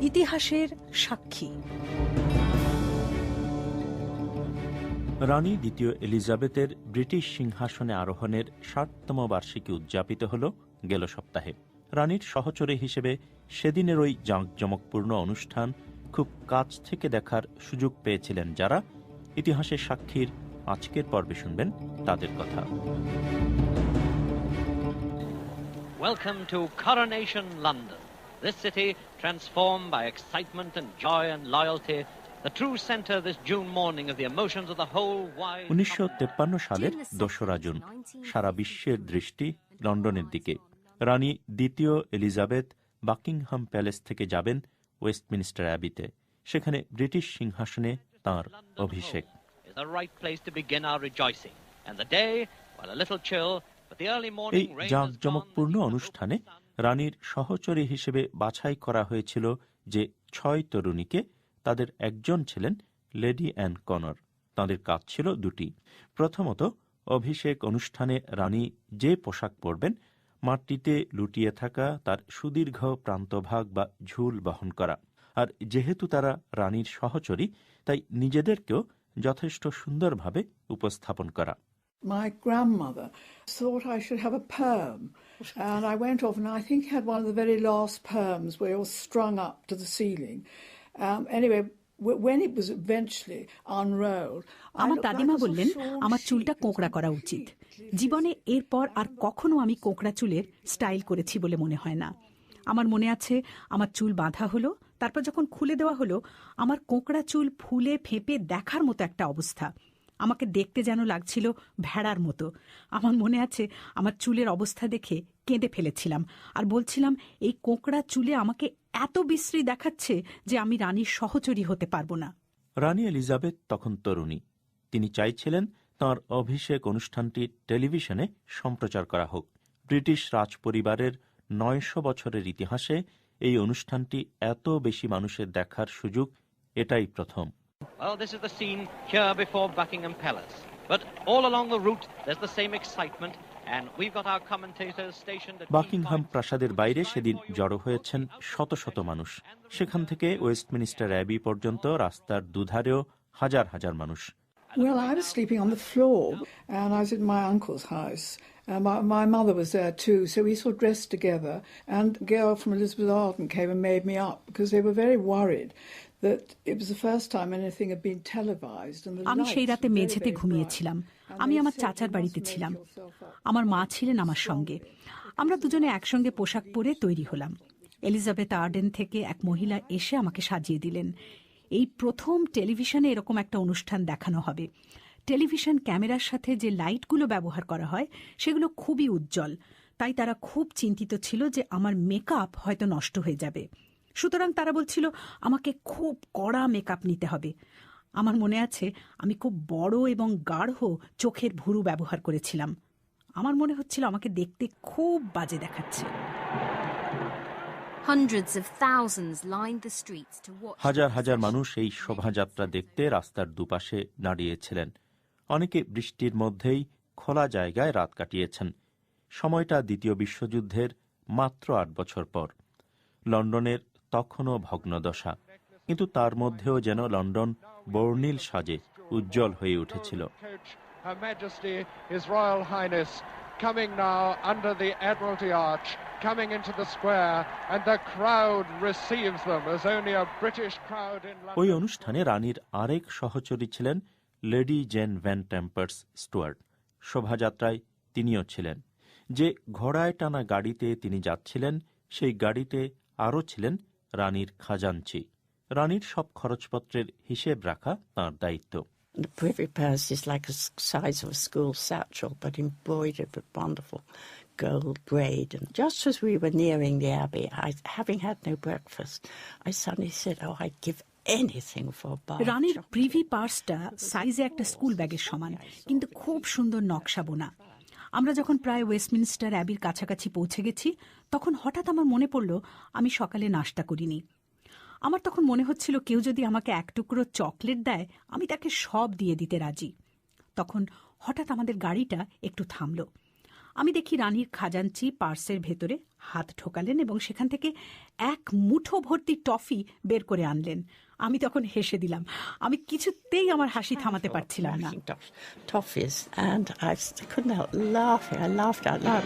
ইতিহাসের সাক্ষী। রানী দ্বিতীয় এলিজাবেথের ব্রিটিশ সিংহাসনে আরোহণের ৬০তম বার্ষিকী উদযাপিত হল গেল সপ্তাহে। রানীর সহচরী হিসেবে সেদিনের ওই জাঁকজমকপূর্ণ অনুষ্ঠান খুব কাছ থেকে দেখার সুযোগ পেয়েছিলেন যারা। ইতিহাসের সাক্ষীর আজকের পর্বে শুনবেন তাদের কথা। Welcome to Coronation London. This city, transformed by excitement and joy and loyalty, the true center this June morning of the emotions of the whole wide... 1953 সালের 2রা জুন সারা বিশ্বের দৃষ্টি লন্ডনের দিকে। রানী দ্বিতীয় এলিজাবেথ বাকিংহাম প্যালেস থেকে যাবেন ওয়েস্টমিনস্টার অ্যাবিতে। সেখানে British সিংহাসনে তাঁর অভিষেক। এই জাঁকজমকপূর্ণ অনুষ্ঠানে রানীর সহচরী হিসেবে বাছাই করা হয়েছিল যে 6 তরুণীকে। তাদের একজন ছিলেন লেডি অ্যান কনর। তাদের কাজ ছিল দুটি। প্রথমত, অভিষেক অনুষ্ঠানে রানী যে পোশাক পরবেন মাটিতে লুটিয়ে থাকা তার সুদীর্ঘ প্রান্তভাগ বা ঝুল বহন করা। আর যেহেতু তারা রানীর সহচরী, তাই নিজেদেরকেও যথেষ্ট সুন্দরভাবে উপস্থাপন করা। My grandmother thought I should have a perm, and I went off and I think had one of the very last perms where it was strung up to the ceiling. Anyway, when it was eventually unrolled, আমার দাদিমা বললেন আমার চুলটা কোঁকড়া করা উচিত। জীবনে এরপর আর কখনো আমি কোঁকড়া চুলের স্টাইল করেছি বলে মনে হয় না। আমার মনে আছে আমার চুল বাঁধা হলো, তারপর যখন খুলে দেওয়া হলো আমার কোঁকড়া চুল ফুলে ফেঁপে দেখার মতো একটা অবস্থা। আমাকে দেখতে যেন লাগছিল ভেড়ার মতো। আমার মনে আছে আমার চুলের অবস্থা দেখে কেঁদে ফেলেছিলাম আর বলছিলাম এই কোঁকড়া চুলে আমাকে এত বিশ্রী দেখাচ্ছে যে আমি রানীর সহচরী হতে পারবো না। রানী এলিজাবেথ তখন তরুণী। তিনি চাইছিলেন তাঁর অভিষেক অনুষ্ঠানটি টেলিভিশনে সম্প্রচার করা হোক। ব্রিটিশ রাজপরিবারের ৯০০ বছরের ইতিহাসে এই অনুষ্ঠানটি এত বেশি মানুষের দেখার সুযোগ এটাই প্রথম। Well, this is the scene here before Buckingham Palace. But all along the route, there's the same excitement, and we've got our commentators stationed at... Buckingham প্রাসাদের বাইরে সেদিন জড়ো হয়েছেন শত শত মানুষ। সেখান থেকে ওয়েস্টমিনস্টার অ্যাবি পর্যন্ত রাস্তার দুধারেও হাজার হাজার মানুষ। Well, I was sleeping on the floor, and I was at my uncle's house. My mother was there too, so we sort of dressed together, and a girl from Elizabeth Arden came and made me up because they were very worried that it was the first time anything had been televised. আমি সেই রাতে মেঝেতে ঘুমিয়েছিলাম। আমি আমার চাচার বাড়িতে ছিলাম। আমার মা ছিলেন আমার সঙ্গে। আমরা দুজনে একসঙ্গে পোশাক পরে তৈরি হলাম। এলিজাবেথ আর্ডেন থেকে এক মহিলা এসে আমাকে সাজিয়ে দিলেন। এই প্রথম টেলিভিশনে এরকম একটা অনুষ্ঠান দেখানো হবে। টেলিভিশন ক্যামেরার সাথে যে লাইটগুলো ব্যবহার করা হয় সেগুলো খুবই উজ্জ্বল, তাই তারা খুব চিন্তিত ছিল যে আমার মেকআপ হয়তো নষ্ট হয়ে যাবে। সুতরাং তারা বলছিল আমাকে খুব কড়া মেকআপ নিতে হবে। আমার মনে আছে আমি খুব বড় এবং গাঢ় চোখের ভুরু ব্যবহার করেছিলাম। আমার মনে হচ্ছিল আমাকে দেখতে খুব বাজে দেখাচ্ছে। হাজার হাজার মানুষ এই শোভাযাত্রা দেখতে রাস্তার দুপাশে দাঁড়িয়েছিলেন। অনেকে বৃষ্টির মধ্যেই খোলা জায়গায় রাত কাটিয়েছেন। সময়টা দ্বিতীয় বিশ্বযুদ্ধের মাত্র ৮ বছর পর। লন্ডনের তখনও ভগ্নদশা, কিন্তু তার মধ্যেও যেন লন্ডন বর্ণিল সাজে উজ্জ্বল হয়ে উঠেছিল। Coming now under the Admiralty Arch, coming into the square, and the crowd receives them as only a British crowd in London. ওই অনুষ্ঠানে রানীর আরেক সহচরী ছিলেন লেডি জেন ভ্যান টেম্পার্স স্টুয়ার্ট। শোভাযাত্রায় তিনিও ছিলেন। যে ঘোড়ায় টানা গাড়িতে তিনি যাচ্ছিলেন সেই গাড়িতে আরও ছিলেন রানীর খাজাঞ্চি। রানীর সব খরচপত্রের হিসেব রাখা তাঁর দায়িত্ব। The privy purse is like the size of a school satchel, but embroidered with wonderful gold braid. And just as we were nearing the Abbey, having had no breakfast, I suddenly said, "Oh, I'd give anything for a bar." রানীর privy পার্সটা সাইজে একটা school ব্যাগের সমান, কিন্তু খুব সুন্দর নকশা বোনা। আমরা যখন প্রায় ওয়েস্টমিনস্টার অ্যাবির কাছাকাছি পৌঁছে গেছি, তখন হঠাৎ আমার মনে পড়ল আমি সকালে নাস্তা করিনি। আমার তখন মনে হচ্ছিল কেউ যদি আমাকে এক টুকরো চকলেট দেয় আমি তাকে সব দিয়ে দিতে রাজি। তখন হঠাৎ আমাদের গাড়িটা একটু থামল। আমি দেখি রানীর খাজাঞ্চি পার্সের ভেতরে হাত ঢোকালেন এবং সেখান থেকে এক মুঠো ভর্তি টফি বের করে আনলেন। আমি তখন হেসে দিলাম। আমি কিছুতেই আমার হাসি থামাতে পারছিলাম না। Toffees, and I couldn't help laughing. I laughed out loud.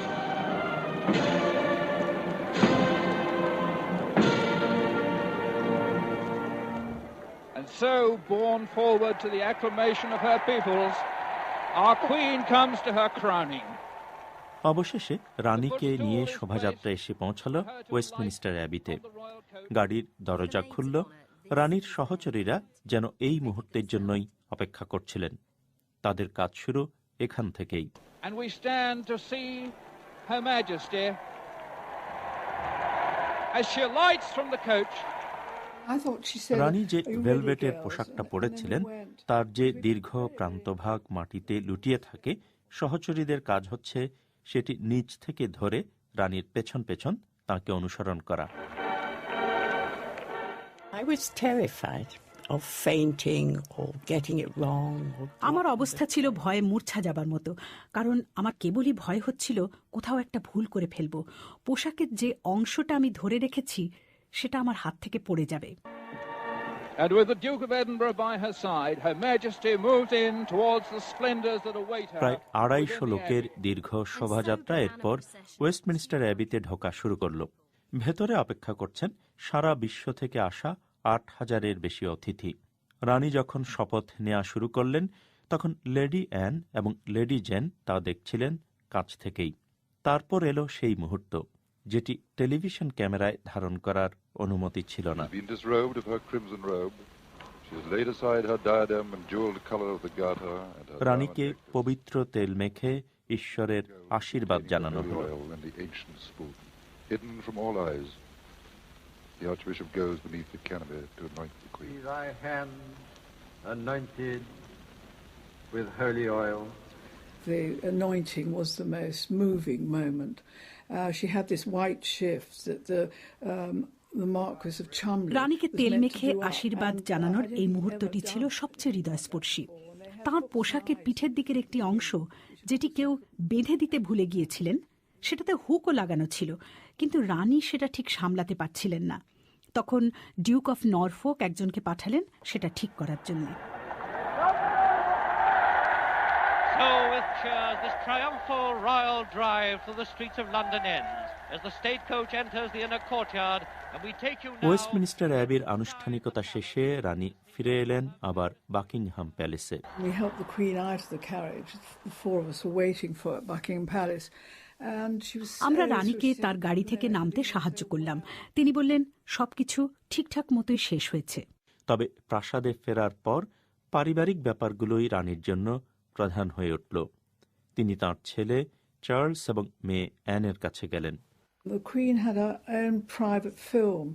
And so, borne forward to the acclamation of her peoples, our Queen comes to her crowning. অবশেষে রানীকে নিয়ে শোভাযাত্রা এসে পৌঁছাল ওয়েস্টমিনিস্টার অ্যাবিতে। গাড়ির দরজা খুলল। রানীর সহচরীরা যেন এই মুহূর্তের জন্যই অপেক্ষা করছিলেন। তাদের কাজ শুরু এখান থেকেই। And we stand to see Her Majesty as she alights from the coach. রানী যে ভেলভেটের পোশাকটা পরেছিলেন তার যে দীর্ঘ প্রান্তভাগ মাটিতে লুটিয়ে থাকে, সহচরীদের কাজ হচ্ছে সেটি নিচ থেকে ধরে রানীর পেছন পেছন তাকে অনুসরণ করা। I was terrified of fainting or getting it wrong. আমার অবস্থা ছিল ভয়ে মূর্ছা যাবার মতো, কারণ আমার কেবলই ভয় হচ্ছিল কোথাও একটা ভুল করে ফেলব। পোশাকের যে অংশটা আমি ধরে রেখেছি সেটা আমার হাত থেকে পড়ে যাবে। And with the Duke of Edinburgh by her side, Her Majesty moved in towards the splendors that await her. প্রায় 250 লোকের দীর্ঘ শোভাযাত্রা এরপর ওয়েস্টমিনিস্টার অ্যাবিতে ঢোকা শুরু করল। ভেতরে অপেক্ষা করছেন সারা বিশ্ব থেকে আসা 8,000-এর বেশি অতিথি। রানী যখন শপথ নেওয়া শুরু করলেন তখন লেডি অ্যান এবং লেডি জেন তা দেখছিলেন কাছ থেকেই। তারপর এলো সেই মুহূর্ত যেটি টেলিভিশন ক্যামেরায় ধারণ করার অনুমতি ছিল না। রানীকে পবিত্র তেল মেখে ঈশ্বরের আশীর্বাদ জানানো হল। The Archbishop goes beneath the canopy to anoint the Queen. See thy hand anointed with holy oil. The anointing was the most moving moment. She had this white shift that the Marquis of Cholmondeley রানীকে তেল মেখে আশীর্বাদ জানানোর এই মুহূর্তটি ছিল সবচেয়ে হৃদয়স্পর্শী। তাঁর পোশাকের পিঠের দিকের একটি অংশ যেটি কেউ বেঁধে দিতে ভুলে গিয়েছিলেন, সেটাতে হুকও লাগানো ছিল, কিন্তু রানী সেটা ঠিক সামলাতে পারছিলেন না। তখন ডিউক অফ নরফোক একজনকে পাঠালেন সেটা ঠিক করার জন্য। So with cheers, this triumphal royal drive through the streets of London ends as the state coach enters the inner courtyard, and we take you now. Westminster অ্যাবির আনুষ্ঠানিকতা শেষে রানী ফিরে এলেন আবার বাকিংহাম প্যালেসে। We helped the Queen out of the carriage. The four of us were waiting for at Buckingham Palace. আমরা রানীকে তার গাড়ি থেকে নামতে সাহায্য করলাম। তিনি বললেন সবকিছু ঠিকঠাক মতোই শেষ হয়েছে। তবে প্রাসাদে ফেরার পর পারিবারিক ব্যাপারগুলোই রানীর জন্য প্রধান হয়ে উঠল। তিনি তার ছেলে চার্লস এবং মেয়ে অ্যানের কাছে গেলেন। The Queen had her own private film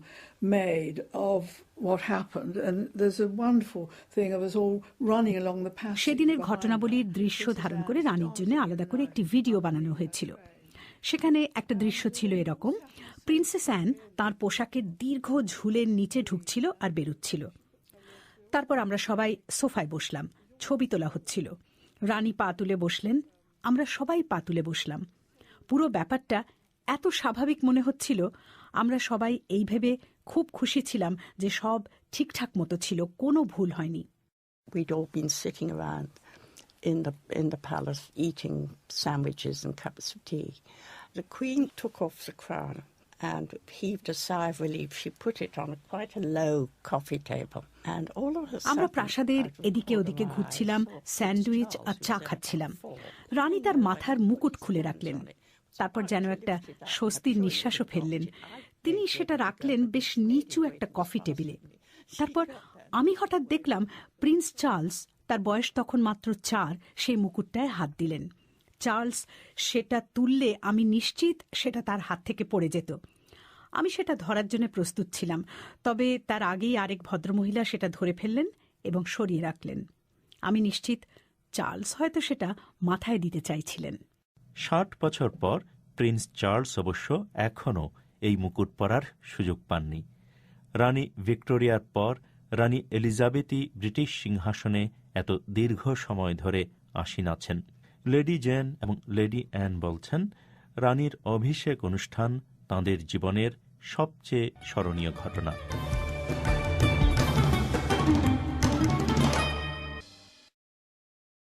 made of what happened, and there's a wonderful thing of us all running along the passage. সেদিনের ঘটনাবলীর দৃশ্য ধারণ করে রানীর জন্য আলাদা করে একটি ভিডিও বানানো হয়েছিল। সেখানে একটা দৃশ্য ছিল এরকম: প্রিন্সেস অ্যান তাঁর পোশাকের দীর্ঘ ঝুলের নিচে ঢুকছিল আর বেরুচ্ছিল। তারপর আমরা সবাই সোফায় বসলাম, ছবি তোলা হচ্ছিল। রানী পা তুলে বসলেন, আমরা সবাই পা তুলে বসলাম। পুরো ব্যাপারটা এত স্বাভাবিক মনে হচ্ছিল। আমরা সবাই এই ভেবে খুব খুশি ছিলাম যে সব ঠিকঠাক মতো ছিল, কোনো ভুল হয়নি। We'd all been sitting around in the palace eating sandwiches and cups of tea. The Queen took off the crown and heaved a sigh of relief. She put it on quite a low coffee table. And all of a sudden, আমরা প্রাসাদের এদিকে ওদিকে ঘুরছিলাম, sandwich আর চা খাচ্ছিলাম। রানী তার মাথার মুকুট খুলে রাখলেন। তারপর যেন একটা স্বস্তির নিঃশ্বাসও ফেললেন। তিনি সেটা রাখলেন বেশ নিচু একটা কফি টেবিলে। তারপর আমি হঠাৎ দেখলাম প্রিন্স চার্লস, তার বয়স তখন মাত্র 4, সেই মুকুটটায় হাত দিলেন। চার্লস সেটা তুললে আমি নিশ্চিত সেটা তার হাত থেকে পড়ে যেত। আমি সেটা ধরার জন্য প্রস্তুত ছিলাম, তবে তার আগেই আরেক ভদ্রমহিলা সেটা ধরে ফেললেন এবং সরিয়ে রাখলেন। আমি নিশ্চিত চার্লস হয়তো সেটা মাথায় দিতে চাইছিলেন। 60 বছর পর প্রিন্স চার্লস অবশ্য এখনও এই মুকুট পরার সুযোগ পাননি। রানী ভিক্টোরিয়ার পর রানী এলিজাবেথই ব্রিটিশ সিংহাসনে এত দীর্ঘ সময় ধরে আসীন আছেন। লেডি জেন এবং লেডি অ্যান বলছেন, রানীর অভিষেক অনুষ্ঠান তাঁদের জীবনের সবচেয়ে স্মরণীয় ঘটনা।